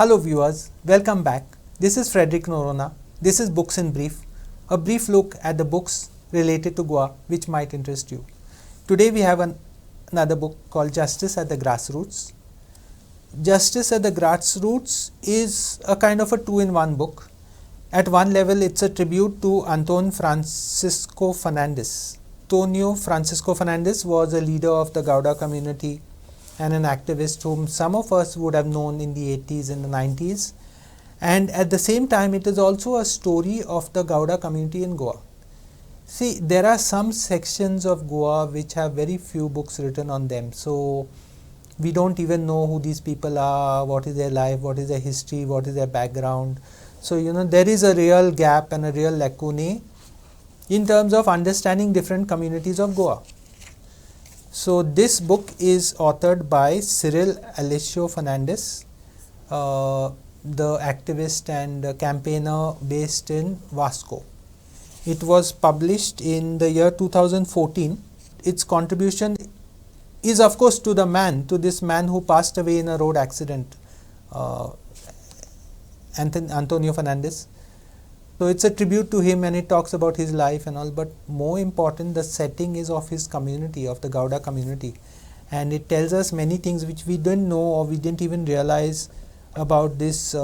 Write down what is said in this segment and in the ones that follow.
Hello viewers, welcome back. This is Frederick Noronha. This is Books in Brief, a brief look at the books related to Goa which might interest you. Today we have another book called Justice at the Grassroots. Justice at the Grassroots is a kind of a two-in-one book. At one level it's a tribute to Antonio Francisco Fernandez. Antonio Francisco Fernandez was a leader of the Gauda community and an activist whom some of us would have known in the 80s and the 90s. And at the same time, it is also a story of the Gauda community in Goa. See, there are some sections of Goa which have very few books written on them. So, we don't even know who these people are, what is their life, what is their history, what is their background. So, there is a real gap and a real lacune in terms of understanding different communities of Goa. So this book is authored by Cyril Alessio Fernandez, the activist and campaigner based in Vasco. It was published in the year 2014. Its contribution is of course to this man who passed away in a road accident, Antonio Fernandez. So it's a tribute to him and it talks about his life and all, but more important, the setting is of his community, of the Gauda community, and it tells us many things which we didn't know or we didn't even realize about this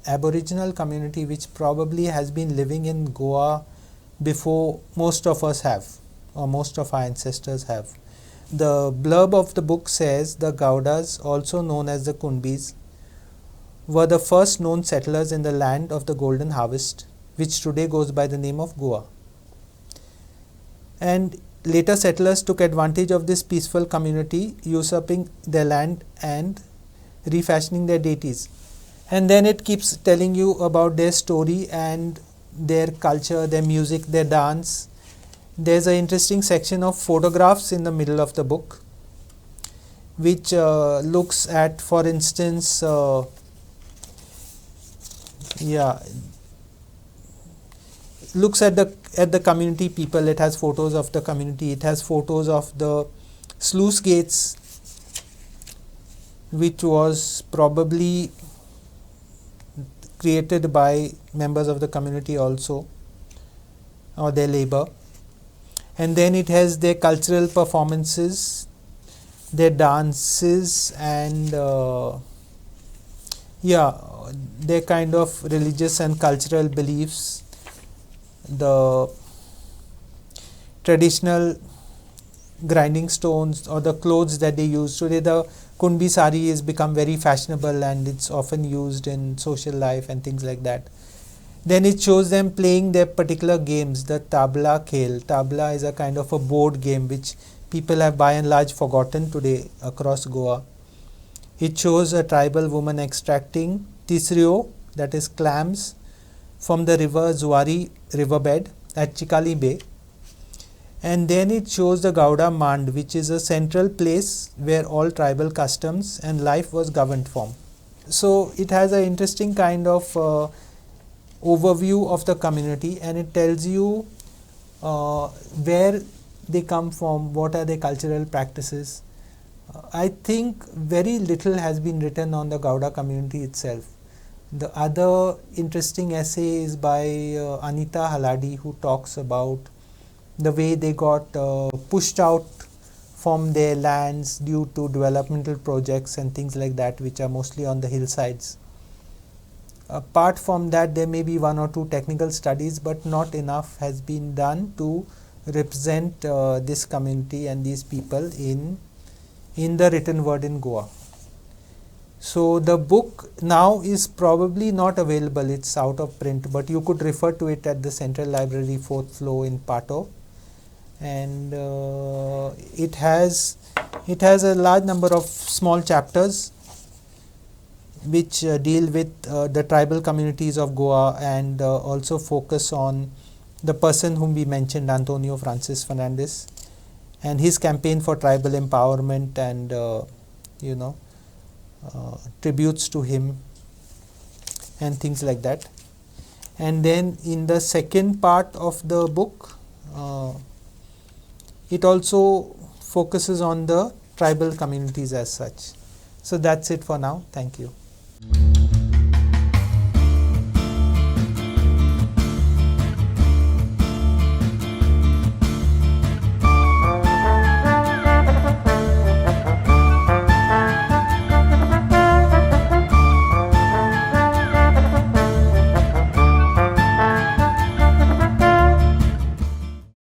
Aboriginal community which probably has been living in Goa before most of us have, or most of our ancestors have. The blurb of the book says the Gaudas, also known as the Kunbis, were the first known settlers in the land of the golden harvest, which today goes by the name of Goa. And later settlers took advantage of this peaceful community, usurping their land and refashioning their deities. And then it keeps telling you about their story and their culture, their music, their dance. There's an interesting section of photographs in the middle of the book, which looks at, for instance, looks at the community people. It has photos of the community. It has photos of the sluice gates, which was probably created by members of the community also, or their labor. And then it has their cultural performances, their dances, and their kind of religious and cultural beliefs, the traditional grinding stones or the clothes that they use. Today the Kunbi sari has become very fashionable and it's often used in social life and things like that. Then it shows them playing their particular games, the tabla khel. Tabla is a kind of a board game which people have by and large forgotten today across Goa. It shows a tribal woman extracting tisrio, that is clams, from the river Zuari riverbed at Chikali Bay. And then it shows the Gauda Mand, which is a central place where all tribal customs and life was governed from. So it has an interesting kind of overview of the community, and it tells you where they come from, what are their cultural practices. I think very little has been written on the Gauda community itself. The other interesting essay is by Anita Haladi, who talks about the way they got pushed out from their lands due to developmental projects and things like that, which are mostly on the hillsides. Apart from that, there may be one or two technical studies, but not enough has been done to represent this community and these people in the written word in Goa. So the book now is probably not available, it's out of print, but you could refer to it at the Central Library, 4th floor in Pato. And it has a large number of small chapters which deal with the tribal communities of Goa and also focus on the person whom we mentioned, Antonio Francis Fernandez, and his campaign for tribal empowerment and tributes to him and things like that. And then in the second part of the book, it also focuses on the tribal communities as such. So that's it for now. Thank you.